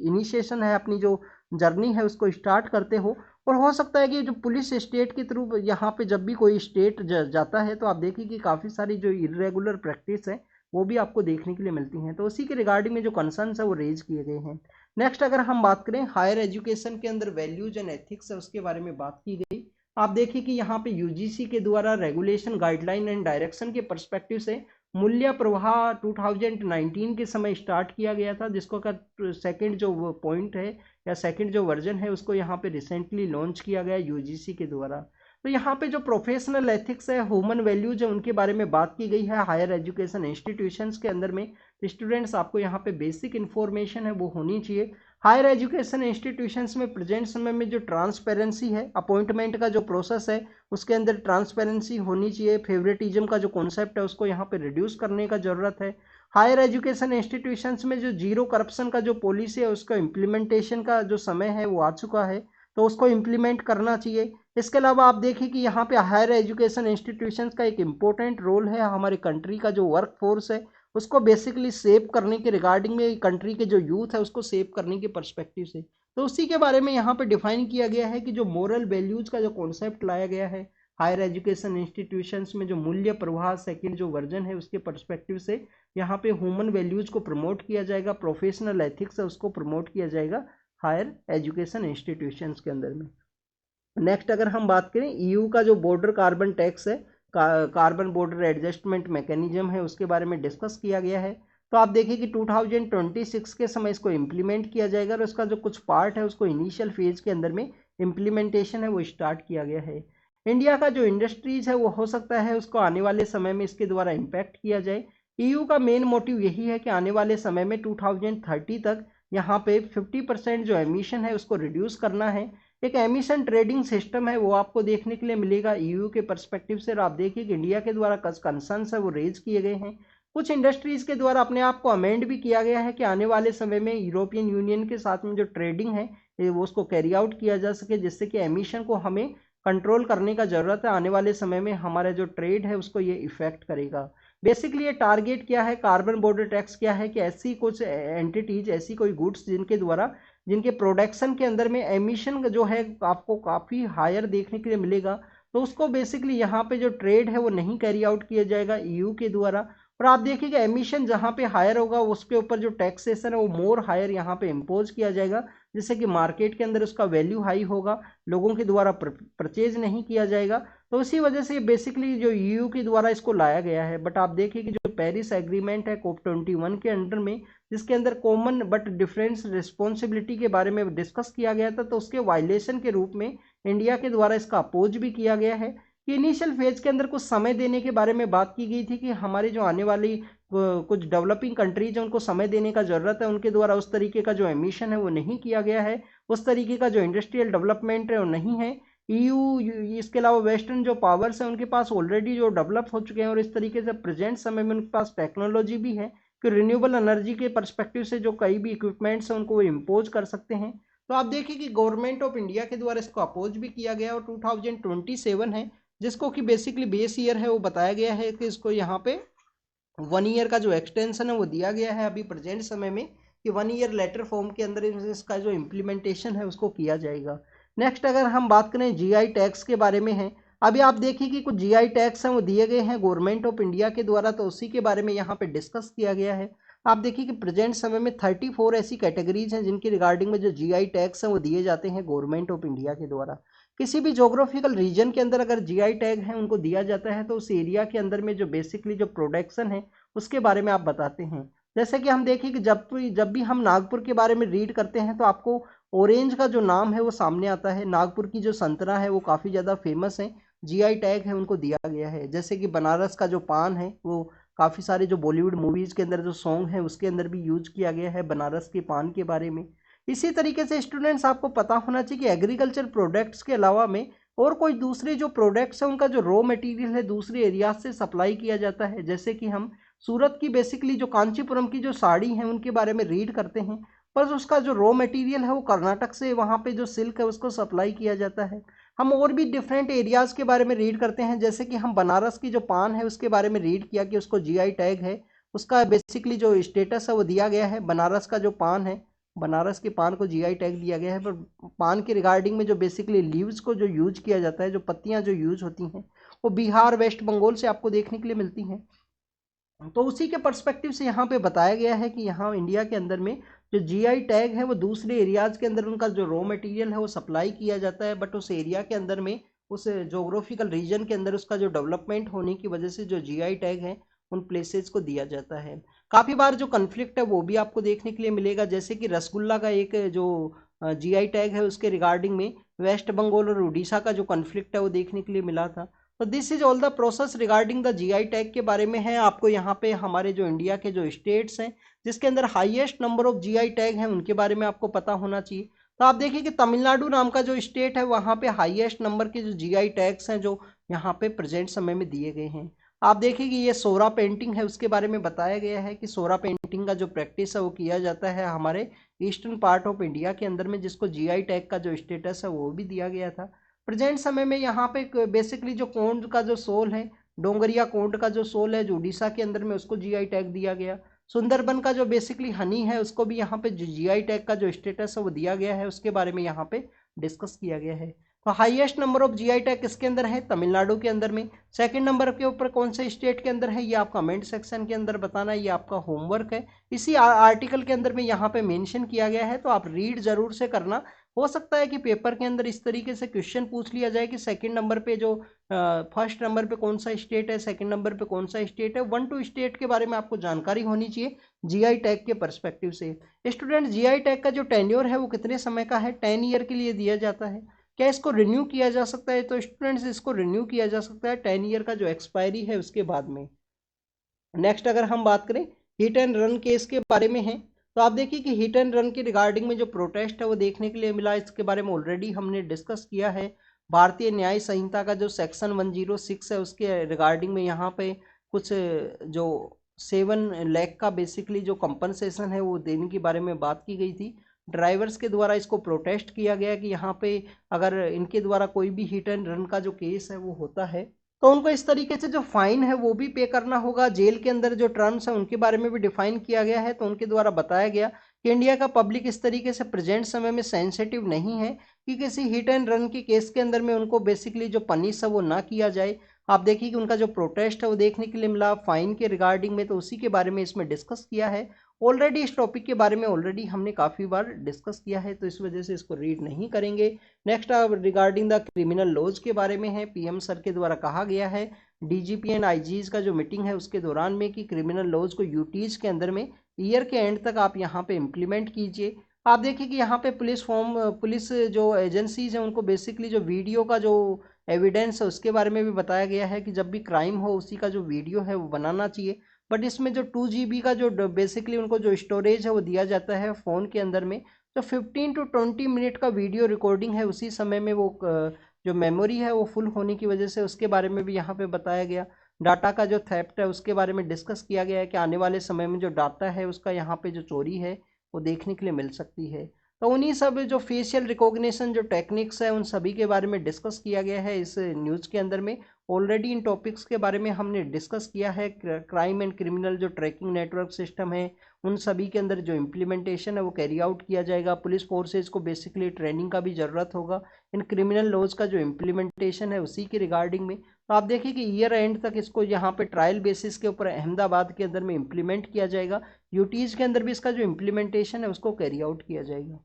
इनिशिएशन है, अपनी जो जर्नी है उसको स्टार्ट करते हो, और हो सकता है कि जो पुलिस स्टेट के थ्रू यहाँ पे जब भी कोई स्टेट जाता है तो आप देखिए कि काफ़ी सारी जो इरेगुलर प्रैक्टिस है वो भी आपको देखने के लिए मिलती हैं। तो उसी के रिगार्डिंग में जो कंसर्न्स है वो रेज किए गए हैं। नेक्स्ट अगर हम बात करें हायर एजुकेशन के अंदर वैल्यूज एंड एथिक्स है उसके बारे में बात की गई। आप देखिए कि यहाँ पे यूजीसी के द्वारा रेगुलेशन, गाइडलाइन एंड डायरेक्शन के परस्पेक्टिव से मूल्य प्रवाह 2019 के समय स्टार्ट किया गया था, जिसको का सेकंड जो पॉइंट है या सेकंड जो वर्जन है उसको यहाँ पे रिसेंटली लॉन्च किया गया यूजीसी के द्वारा। तो यहाँ पे जो प्रोफेशनल एथिक्स है, ह्यूमन वैल्यूज है, उनके बारे में बात की गई है हायर एजुकेशन इंस्टीट्यूशंस के अंदर में। स्टूडेंट्स आपको यहाँ पे बेसिक इन्फॉर्मेशन है वो होनी चाहिए। हायर एजुकेशन इंस्टीट्यूशंस में प्रेजेंट समय में जो ट्रांसपेरेंसी है, अपॉइंटमेंट का जो प्रोसेस है उसके अंदर ट्रांसपेरेंसी होनी चाहिए। फेवरेटिज्म का जो कॉन्सेप्ट है उसको यहाँ पे रिड्यूस करने का ज़रूरत है। हायर एजुकेशन इंस्टीट्यूशंस में जो जीरो करप्शन का जो पॉलिसी है उसका इम्प्लीमेंटेशन का जो समय है वो आ चुका है, तो उसको इम्प्लीमेंट करना चाहिए। इसके अलावा आप देखिए कि यहाँ पे हायर एजुकेशन इंस्टीट्यूशंस का एक इम्पोर्टेंट रोल है हमारे कंट्री का जो वर्क फोर्स है उसको बेसिकली सेव करने के रिगार्डिंग में, कंट्री के जो यूथ है उसको सेव करने के परस्पेक्टिव से। तो उसी के बारे में यहाँ पे डिफाइन किया गया है कि जो मोरल वैल्यूज का जो कॉन्सेप्ट लाया गया है हायर एजुकेशन इंस्टीट्यूशंस में, जो मूल्य प्रवाह सेकंड जो वर्जन है उसके परस्पेक्टिव से यहाँ पे ह्यूमन वैल्यूज को प्रमोट किया जाएगा, प्रोफेशनल एथिक्स है उसको प्रमोट किया जाएगा हायर एजुकेशन इंस्टीट्यूशंस के अंदर में। नेक्स्ट अगर हम बात करें ईयू का जो बॉर्डर कार्बन टैक्स है, कार्बन बॉर्डर एडजस्टमेंट मैकेनिज्म है, उसके बारे में डिस्कस किया गया है। तो आप देखिए कि 2026 के समय इसको इम्प्लीमेंट किया जाएगा और उसका जो कुछ पार्ट है उसको इनिशियल फेज के अंदर में इम्प्लीमेंटेशन है वो स्टार्ट किया गया है। इंडिया का जो इंडस्ट्रीज है वो हो सकता है उसको आने वाले समय में इसके द्वारा इम्पैक्ट किया जाए। ईयू का मेन मोटिव यही है कि आने वाले समय में 2030 तक यहाँ पे 50% जो एमिशन है उसको रिड्यूस करना है। एक एमिशन ट्रेडिंग सिस्टम है वो आपको देखने के लिए मिलेगा ईयू के पर्सपेक्टिव से। और आप देखिए कि इंडिया के द्वारा कंसर्न्स है वो रेज किए गए हैं। कुछ इंडस्ट्रीज के द्वारा अपने आप को अमेंड भी किया गया है कि आने वाले समय में यूरोपियन यूनियन के साथ में जो ट्रेडिंग है वो उसको कैरी आउट किया जा सके, जिससे कि एमिशन को हमें कंट्रोल करने का जरूरत है। आने वाले समय में हमारा जो ट्रेड है उसको ये इफेक्ट करेगा। बेसिकली ये टारगेट क्या है, कार्बन बॉर्डर टैक्स क्या है कि ऐसी कुछ एंटिटीज, ऐसी कोई गुड्स जिनके द्वारा, जिनके प्रोडक्शन के अंदर में एमिशन जो है आपको काफ़ी हायर देखने के लिए मिलेगा, तो उसको बेसिकली यहाँ पे जो ट्रेड है वो नहीं कैरी आउट किया जाएगा ईयू के द्वारा। और आप देखिएगा एमिशन जहाँ पे हायर होगा उसके ऊपर जो टैक्सेशन है वो मोर हायर यहाँ पे इम्पोज किया जाएगा, जिससे कि मार्केट के अंदर उसका वैल्यू हाई होगा, लोगों के द्वारा परचेज नहीं किया जाएगा। तो इसी वजह से बेसिकली जो ईयू के द्वारा इसको लाया गया है। बट आप देखिए कि जो पेरिस एग्रीमेंट है COP21 के अंडर में, जिसके अंदर कॉमन बट डिफरेंस रिस्पॉन्सिबिलिटी के बारे में डिस्कस किया गया था, तो उसके वायलेशन के रूप में इंडिया के द्वारा इसका अपोज भी किया गया है कि इनिशियल फेज के अंदर कुछ समय देने के बारे में बात की गई थी कि हमारी जो आने वाली कुछ डेवलपिंग कंट्रीज हैं उनको समय देने का जरूरत है, उनके द्वारा उस तरीके का जो एमिशन है वो नहीं किया गया है, उस तरीके का जो इंडस्ट्रियल डेवलपमेंट है वो नहीं है। ईयू, इसके अलावा वेस्टर्न जो पावर्स हैं उनके पास ऑलरेडी जो डेवलप हो चुके हैं और इस तरीके से प्रेजेंट समय में उनके पास टेक्नोलॉजी भी है कि रिन्यूएबल एनर्जी के परस्पेक्टिव से जो कई भी इक्विपमेंट्स हैं उनको वो इम्पोज कर सकते हैं। तो आप देखिए कि गवर्नमेंट ऑफ इंडिया के द्वारा इसको अपोज भी किया गया और 2027 है जिसको कि बेसिकली बेस ईयर है वो बताया गया है कि इसको यहाँ पे 1 ईयर का जो एक्सटेंशन है वो दिया गया है अभी प्रेजेंट समय में, कि 1 ईयर लेटर फॉर्म के अंदर इसका जो इम्प्लीमेंटेशन है उसको किया जाएगा। नेक्स्ट अगर हम बात करें जीआई टैक्स के बारे में है, अभी आप देखिए कि कुछ जीआई टैक्स हैं वो दिए गए हैं गवर्नमेंट ऑफ इंडिया के द्वारा, तो उसी के बारे में यहाँ पे डिस्कस किया गया है। आप देखिए कि प्रेजेंट समय में 34 ऐसी कैटेगरीज हैं जिनकी रिगार्डिंग में जो जीआई टैक्स हैं वो दिए जाते हैं गवर्नमेंट ऑफ इंडिया के द्वारा। किसी भी जोग्राफिकल रीजन के अंदर अगर जीआई टैग है उनको दिया जाता है तो उस एरिया के अंदर में जो बेसिकली जो प्रोडक्शन है उसके बारे में आप बताते हैं। जैसे कि हम देखें कि जब भी हम नागपुर के बारे में रीड करते हैं तो आपको ऑरेंज का जो नाम है वो सामने आता है। नागपुर की जो संतरा है वो काफ़ी ज़्यादा फेमस है, जीआई टैग है उनको दिया गया है। जैसे कि बनारस का जो पान है वो काफ़ी सारे जो बॉलीवुड मूवीज़ के अंदर जो सॉन्ग है उसके अंदर भी यूज किया गया है बनारस के पान के बारे में। इसी तरीके से स्टूडेंट्स आपको पता होना चाहिए कि एग्रीकल्चर प्रोडक्ट्स के अलावा में और कोई दूसरे जो प्रोडक्ट्स हैं उनका जो रॉ मटेरियल है दूसरे एरिया से सप्लाई किया जाता है। जैसे कि हम सूरत की बेसिकली जो कांचीपुरम की जो साड़ी है उनके बारे में रीड करते हैं, पर उसका जो रॉ मटेरियल है वो कर्नाटक से वहाँ पे जो सिल्क है उसको सप्लाई किया जाता है। हम और भी डिफरेंट एरियाज़ के बारे में रीड करते हैं, जैसे कि हम बनारस की जो पान है उसके बारे में रीड किया कि उसको जीआई टैग है, उसका बेसिकली जो स्टेटस है वो दिया गया है। बनारस का जो पान है, बनारस के पान को जीआई टैग दिया गया है। पर पान के रिगार्डिंग में जो बेसिकली लीव्स को जो यूज किया जाता है, जो पत्तियां जो यूज होती हैं वो बिहार वेस्ट बंगाल से आपको देखने के लिए मिलती हैं। तो उसी के पर्सपेक्टिव से यहाँ पे बताया गया है कि यहाँ इंडिया के अंदर में जो जीआई टैग है वो दूसरे एरियाज़ के अंदर उनका जो रॉ मटेरियल है वो सप्लाई किया जाता है, बट उस एरिया के अंदर में, उस जोग्राफिकल रीजन के अंदर उसका जो डेवलपमेंट होने की वजह से जो जीआई टैग है उन प्लेसेस को दिया जाता है। काफ़ी बार जो कन्फ्लिक्ट है वो भी आपको देखने के लिए मिलेगा, जैसे कि रसगुल्ला का एक जो जीआई टैग है उसके रिगार्डिंग में वेस्ट बंगाल और उड़ीसा का जो कन्फ्लिक्ट है वो देखने के लिए मिला था। तो this is all the process regarding the GI tag के बारे में है। आपको यहाँ पे हमारे जो इंडिया के जो स्टेट्स हैं जिसके अंदर highest number of GI tag हैं उनके बारे में आपको पता होना चाहिए। तो आप देखिए कि तमिलनाडु नाम का जो स्टेट है वहाँ पे हाईएस्ट नंबर के जो जीआई टैग्स हैं जो यहाँ पे प्रेजेंट समय में दिए गए हैं। आप देखिए कि ये सोरा पेंटिंग है उसके बारे में बताया गया है कि सोरा पेंटिंग का जो प्रैक्टिस है वो किया जाता है हमारे ईस्टर्न पार्ट ऑफ इंडिया के अंदर में, जिसको जीआई टैग का जो स्टेटस है वो भी दिया गया था। प्रेजेंट समय में यहाँ पे बेसिकली जो कोंड का जो सोल है, डोंगरिया कोंड का जो सोल है जो उड़ीसा के अंदर में, उसको जीआई टैग दिया गया। सुंदरबन का जो बेसिकली हनी है उसको भी यहाँ पे जीआई टैग का जो स्टेटस है वो दिया गया है, उसके बारे में यहाँ पे डिस्कस किया गया है। तो highest number of GI tag किसके अंदर है? तमिलनाडु के अंदर में। सेकंड नंबर के ऊपर कौन से स्टेट के अंदर है ये आप कमेंट सेक्शन के अंदर बताना, ये आपका होमवर्क है। इसी आर्टिकल के अंदर में यहाँ पे मेंशन किया गया है, तो आप रीड जरूर से करना। हो सकता है कि पेपर के अंदर इस तरीके से क्वेश्चन पूछ लिया जाए कि सेकंड नंबर पे जो फर्स्ट नंबर पे कौन सा स्टेट है, सेकंड नंबर पे कौन सा स्टेट है। 1-2 स्टेट के बारे में आपको जानकारी होनी चाहिए जीआई टैग के पर्सपेक्टिव से। स्टूडेंट, जीआई टैग का जो टेन्योर है वो कितने समय का है? 10 ईयर के लिए दिया जाता है। क्या इसको रिन्यू किया जा सकता है? तो स्टूडेंट्स इसको रिन्यू किया जा सकता है 10 ईयर का जो एक्सपायरी है उसके बाद में। नेक्स्ट अगर हम बात करें हिट एंड रन केस के बारे में है, तो आप देखिए कि हिट एंड रन के रिगार्डिंग में जो प्रोटेस्ट है वो देखने के लिए मिला, इसके बारे में ऑलरेडी हमने डिस्कस किया है। भारतीय न्याय संहिता का जो सेक्शन 106 है उसके रिगार्डिंग में यहाँ पे कुछ जो 7 लाख का बेसिकली जो कंपनसेशन है वो देने के बारे में बात की गई थी। ड्राइवर्स के द्वारा इसको प्रोटेस्ट किया गया कि यहाँ पे अगर इनके द्वारा कोई भी हिट एंड रन का जो केस है वो होता है तो उनको इस तरीके से जो फाइन है वो भी पे करना होगा। जेल के अंदर जो टर्म्स है उनके बारे में भी डिफाइन किया गया है। तो उनके द्वारा बताया गया कि इंडिया का पब्लिक इस तरीके से प्रेजेंट समय में सेंसिटिव नहीं है कि किसी हिट एंड रन के केस के अंदर में उनको बेसिकली जो पनिश है वो ना किया जाए। आप देखिए कि उनका जो प्रोटेस्ट है वो देखने के लिए मिला फाइन के रिगार्डिंग में, तो उसी के बारे में इसमें डिस्कस किया है। ऑलरेडी इस टॉपिक के बारे में ऑलरेडी हमने काफ़ी बार डिस्कस किया है, तो इस वजह से इसको रीड नहीं करेंगे। Next regarding the criminal laws के बारे में है। पीएम सर के द्वारा कहा गया है डीजीपी एंड आईजीज का जो मीटिंग है उसके दौरान में कि क्रिमिनल लॉज को यूटीज के अंदर में ईयर के एंड तक आप यहाँ पे इम्प्लीमेंट कीजिए। आप देखिए कि यहाँ पे पुलिस जो एजेंसीज हैं उनको बेसिकली जो वीडियो का जो एविडेंस है उसके बारे में भी बताया गया है कि जब भी क्राइम हो उसी का जो वीडियो है वो बनाना चाहिए। बट इसमें जो 2 GB का जो बेसिकली उनको जो स्टोरेज है वो दिया जाता है फ़ोन के अंदर में, जो 15 to 20 मिनट का वीडियो रिकॉर्डिंग है उसी समय में वो जो मेमोरी है वो फुल होने की वजह से उसके बारे में भी यहाँ पे बताया गया। डाटा का जो थेफ्ट है उसके बारे में डिस्कस किया गया है कि आने वाले समय में जो डाटा है उसका यहाँ पे जो चोरी है वो देखने के लिए मिल सकती है। तो उन्हीं सब जो फेशियल रिकॉग्निशन जो टेक्निक्स है उन सभी के बारे में डिस्कस किया गया है इस न्यूज़ के अंदर में। ऑलरेडी इन टॉपिक्स के बारे में हमने डिस्कस किया है। क्राइम एंड क्रिमिनल जो ट्रैकिंग नेटवर्क सिस्टम है उन सभी के अंदर जो इम्प्लीमेंटेशन है वो कैरी आउट किया जाएगा। पुलिस फोर्सेज को बेसिकली ट्रेनिंग का भी ज़रूरत होगा। इन क्रिमिनल लॉज का जो इम्प्लीमेंटेशन है उसी के रिगार्डिंग में, तो आप देखिए कि ईयर एंड तक इसको यहाँ पे ट्रायल बेसिस के ऊपर अहमदाबाद के अंदर में इम्प्लीमेंट किया जाएगा। यूटीज़ के अंदर भी इसका जो इम्प्लीमेंटेशन है उसको कैरी आउट किया जाएगा।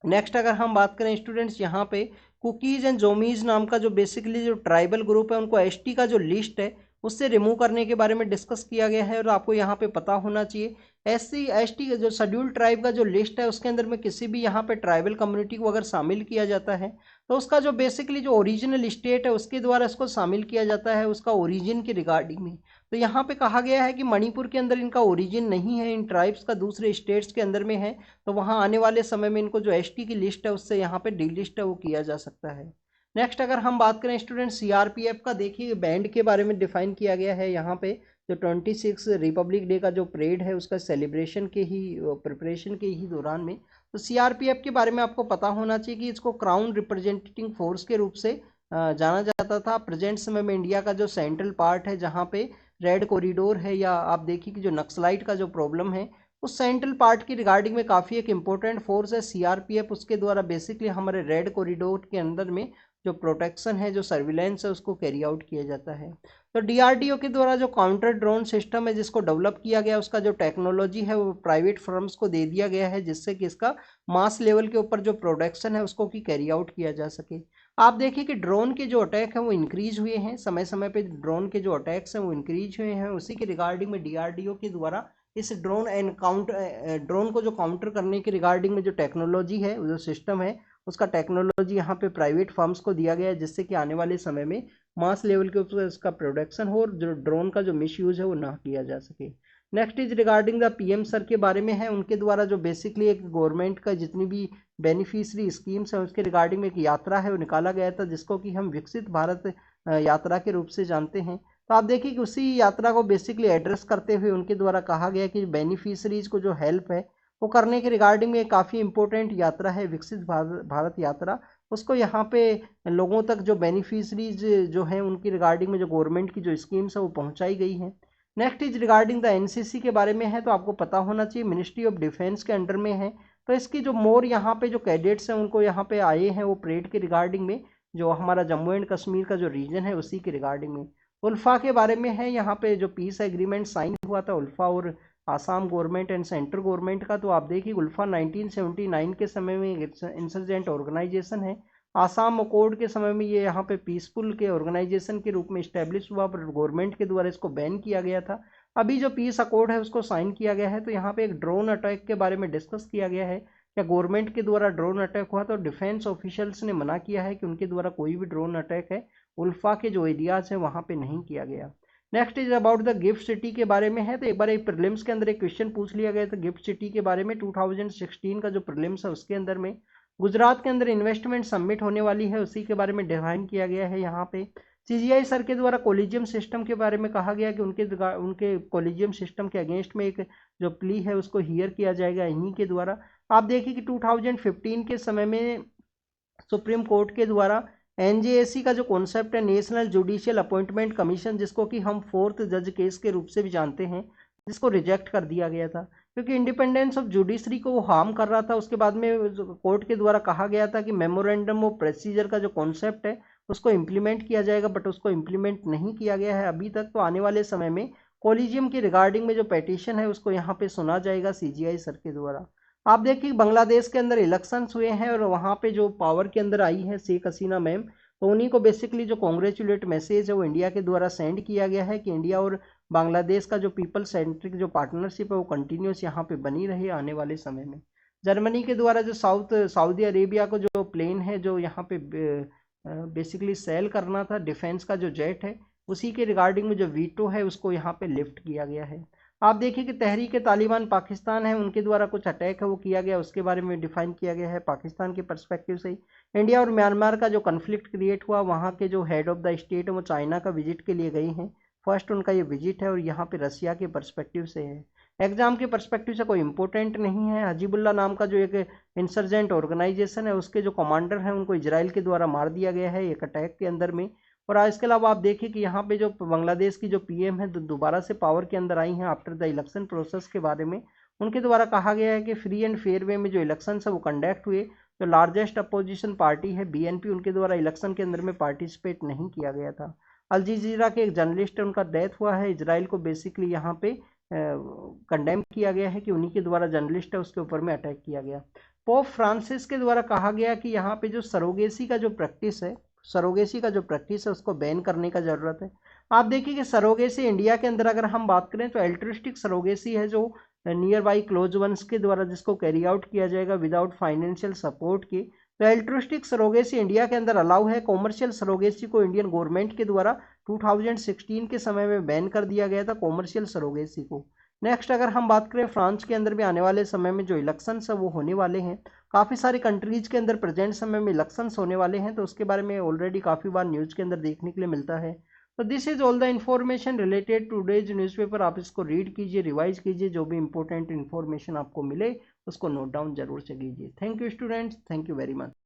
नेक्स्ट अगर हम बात करें स्टूडेंट्स, यहाँ पे कुकीज़ एंड जोमीज़ नाम का जो बेसिकली जो ट्राइबल ग्रुप है उनको एसटी का जो लिस्ट है उससे रिमूव करने के बारे में डिस्कस किया गया है। और आपको यहाँ पे पता होना चाहिए SC ST का जो शेड्यूल ट्राइब का जो लिस्ट है उसके अंदर में किसी भी यहाँ पे ट्राइबल कम्युनिटी को अगर शामिल किया जाता है तो उसका जो बेसिकली जो ओरिजिनल स्टेट है उसके द्वारा इसको शामिल किया जाता है उसका ओरिजिन के रिगार्डिंग में। तो यहाँ पे कहा गया है कि मणिपुर के अंदर इनका ओरिजिन नहीं है, इन ट्राइब्स का दूसरे स्टेट्स के अंदर में है, तो वहाँ आने वाले समय में इनको जो ST की लिस्ट है उससे यहाँ पे डिलिस्ट है वो किया जा सकता है। नेक्स्ट अगर हम बात करें स्टूडेंट CRPF का, देखिए बैंड के बारे में डिफाइन किया गया है यहाँ पे। जो 26 रिपब्लिक डे का जो परेड है उसका सेलिब्रेशन के ही प्रिपरेशन के ही दौरान में, तो CRPF के बारे में आपको पता होना चाहिए कि इसको क्राउन रिप्रेजेंटेटिंग फोर्स के रूप से जाना जाता था। प्रेजेंट समय में इंडिया का जो सेंट्रल पार्ट है जहाँ पे रेड कॉरिडोर है, या आप देखिए कि जो नक्सलाइट का जो प्रॉब्लम है उस सेंट्रल पार्ट की रिगार्डिंग में काफ़ी एक इम्पोर्टेंट फोर्स है CRPF। उसके द्वारा बेसिकली हमारे रेड कॉरिडोर के अंदर में जो प्रोटेक्शन है जो सर्विलेंस है उसको कैरी आउट किया जाता है। तो DRDO के द्वारा जो काउंटर ड्रोन सिस्टम है जिसको डेवलप किया गया उसका जो टेक्नोलॉजी है वो प्राइवेट फर्म्स को दे दिया गया है जिससे कि इसका मास लेवल के ऊपर जो प्रोडक्शन है उसको की कैरी आउट किया जा सके। आप देखिए कि ड्रोन के जो अटैक हैं वो इंक्रीज हुए हैं, समय समय पे ड्रोन के जो अटैक्स हैं वो इंक्रीज हुए हैं। उसी के रिगार्डिंग में DRDO के द्वारा इस ड्रोन को जो काउंटर करने के रिगार्डिंग में जो टेक्नोलॉजी है जो सिस्टम है उसका टेक्नोलॉजी यहाँ पे प्राइवेट फर्म्स को दिया गया है जिससे कि आने वाले समय में मास लेवल के ऊपर इसका प्रोडक्शन हो और जो ड्रोन का जो मिसयूज है वो ना किया जा सके। Next is regarding the PM sir के बारे में है। उनके द्वारा जो बेसिकली एक गवर्नमेंट का जितनी भी बेनिफिशरी स्कीम्स है उसके रिगार्डिंग में एक यात्रा है वो निकाला गया था जिसको कि हम विकसित भारत यात्रा के रूप से जानते हैं। तो आप देखिए कि उसी यात्रा को बेसिकली एड्रेस करते हुए उनके द्वारा कहा गया कि बेनिफिशरीज को जो हेल्प है वो करने के रिगार्डिंग में काफ़ी इंपॉर्टेंट यात्रा है विकसित भारत यात्रा। उसको यहाँ पे लोगों तक जो बेनिफिशरीज जो हैं उनकी रिगार्डिंग में जो गवर्नमेंट की जो स्कीम्स है वो पहुँचाई गई हैं। Next is regarding the NCC के बारे में है। तो आपको पता होना चाहिए मिनिस्ट्री ऑफ डिफेंस के अंडर में है। तो इसकी जो मोर यहाँ पे जो कैडेट्स हैं उनको यहाँ पे आए हैं वो परेड के रिगार्डिंग में जो हमारा जम्मू एंड कश्मीर का जो रीजन है उसी के रिगार्डिंग में। उल्फा के बारे में है, यहाँ पे जो पीस एग्रीमेंट साइन हुआ था उल्फा और Assam government and central government का। तो आप देखिए उल्फा 1979 के समय में इंसर्जेंट ऑर्गेनाइजेशन है। आसाम अकॉर्ड के समय में ये यहाँ पे पीसफुल के ऑर्गेनाइजेशन के रूप में इस्टेब्लिश हुआ पर गवर्नमेंट के द्वारा इसको बैन किया गया था। अभी जो पीस अकॉर्ड है उसको साइन किया गया है। तो यहाँ पे एक ड्रोन अटैक के बारे में डिस्कस किया गया है। क्या गवर्नमेंट के द्वारा ड्रोन अटैक हुआ तो डिफेंस ऑफिशियल्स ने मना किया है कि उनके द्वारा कोई भी ड्रोन अटैक है उल्फा के जो एरियाज हैं वहाँ पे नहीं किया गया। Next is about the gift city के बारे में है। तो एक बार एक प्रीलिम्स के अंदर एक क्वेश्चन पूछ लिया गया था गिफ्ट सिटी के बारे में। 2016 का जो प्रीलिम्स है उसके अंदर में गुजरात के अंदर इन्वेस्टमेंट समिट होने वाली है, उसी के बारे में डिफाइन किया गया है यहाँ पे। सीजीआई सर के द्वारा कोलिजियम सिस्टम के बारे में कहा गया कि उनके कोलिजियम सिस्टम के अगेंस्ट में एक जो प्ली है उसको हियर किया जाएगा इन्हीं के द्वारा। आप देखिए कि 2015 के समय में सुप्रीम कोर्ट के द्वारा एनजेएसी का जो कॉन्सेप्ट है नेशनल जुडिशियल अपॉइंटमेंट कमीशन, जिसको कि हम 4th जज केस के रूप से भी जानते हैं, जिसको रिजेक्ट कर दिया गया था क्योंकि इंडिपेंडेंस ऑफ जुडिशरी को वो हार्म कर रहा था। उसके बाद में कोर्ट के द्वारा कहा गया था कि मेमोरेंडम ऑफ प्रोसीजर का जो कॉन्सेप्ट है उसको इम्प्लीमेंट किया जाएगा, बट उसको इम्प्लीमेंट नहीं किया गया है अभी तक। तो आने वाले समय में कोलिजियम के रिगार्डिंग में जो पेटिशन है उसको यहाँ पे सुना जाएगा सीजीआई सर के द्वारा। आप देखिए बांग्लादेश के अंदर इलेक्शंस हुए हैं और वहाँ पे जो पावर के अंदर आई है शेख हसीना मैम, तो उन्हीं को बेसिकली जो कॉन्ग्रेचुलेट मैसेज है वो इंडिया के द्वारा सेंड किया गया है कि इंडिया और बांग्लादेश का जो पीपल सेंट्रिक जो पार्टनरशिप है वो कंटिन्यूस यहाँ पे बनी रहे आने वाले समय में। जर्मनी के द्वारा जो सऊदी अरेबिया को जो प्लेन है जो यहाँ पे बेसिकली सेल करना था डिफेंस का जो जेट है, उसी के रिगार्डिंग में जो वीटो है उसको यहाँ पे लिफ्ट किया गया है। आप देखिए कि तहरीक तालिबान पाकिस्तान है उनके द्वारा कुछ अटैक है वो किया गया, उसके बारे में डिफाइन किया गया है पाकिस्तान के पर्सपेक्टिव से। इंडिया और म्यांमार का जो कन्फ्लिक्ट क्रिएट हुआ, वहाँ के जो हेड ऑफ द स्टेट है वो चाइना का विजिट के लिए गई हैं। फर्स्ट उनका ये विजिट है और यहाँ पे रसिया के पर्सपेक्टिव से है। एग्जाम के पर्सपेक्टिव से कोई इंपॉर्टेंट नहीं है। हजीबुल्ला नाम का जो एक इंसर्जेंट ऑर्गेनाइजेशन है उसके जो कमांडर हैं उनको इजराइल के द्वारा मार दिया गया है एक अटैक के अंदर में। और इसके अलावा आप देखिए कि यहाँ पे जो बांग्लादेश की जो पीएम है दोबारा से पावर के अंदर आई हैं आफ्टर द इलेक्शन प्रोसेस के बारे में, उनके द्वारा कहा गया है कि फ्री एंड फेयर वे में जो इलेक्शन है वो कंडक्ट हुए। जो लार्जेस्ट अपोजिशन पार्टी है बीएनपी, उनके द्वारा इलेक्शन के अंदर में पार्टिसिपेट नहीं किया गया था। अल जजीरा के एक जर्नलिस्ट है उनका डेथ हुआ है। इजराइल को बेसिकली यहाँ पे कंडेम किया गया है कि उन्हीं के द्वारा जर्नलिस्ट है उसके ऊपर में अटैक किया गया। पोप फ्रांसिस के द्वारा कहा गया कि यहाँ पे जो सरोगेसी का जो प्रैक्टिस है उसको बैन करने का जरूरत है। आप देखिए कि सरोगेसी इंडिया के अंदर अगर हम बात करें तो एल्ट्रिस्टिक सरोगेसी है जो नियर बाई क्लोज वंस के द्वारा जिसको कैरी आउट किया जाएगा विदाउट फाइनेंशियल सपोर्ट के। तो एल्ट्रिस्टिक सरोगेसी इंडिया के अंदर अलाउ है। कॉमर्शियल सरोगेसी को इंडियन गवर्नमेंट के द्वारा 2016 के समय में बैन कर दिया गया था कॉमर्शियल सरोगेसी को। नेक्स्ट अगर हम बात करें फ्रांस के अंदर भी आने वाले समय में जो इलेक्शंस है वो होने वाले हैं। काफ़ी सारी कंट्रीज के अंदर प्रेजेंट समय में इलेक्शंस होने वाले हैं, तो उसके बारे में ऑलरेडी काफ़ी बार न्यूज़ के अंदर देखने के लिए मिलता है। तो this is all the information related to today's newspaper. आप इसको रीड कीजिए, रिवाइज कीजिए, जो भी इंपॉर्टेंट इन्फॉर्मेशन आपको मिले उसको नोट डाउन जरूर से कीजिए। Thank you students, thank you very much.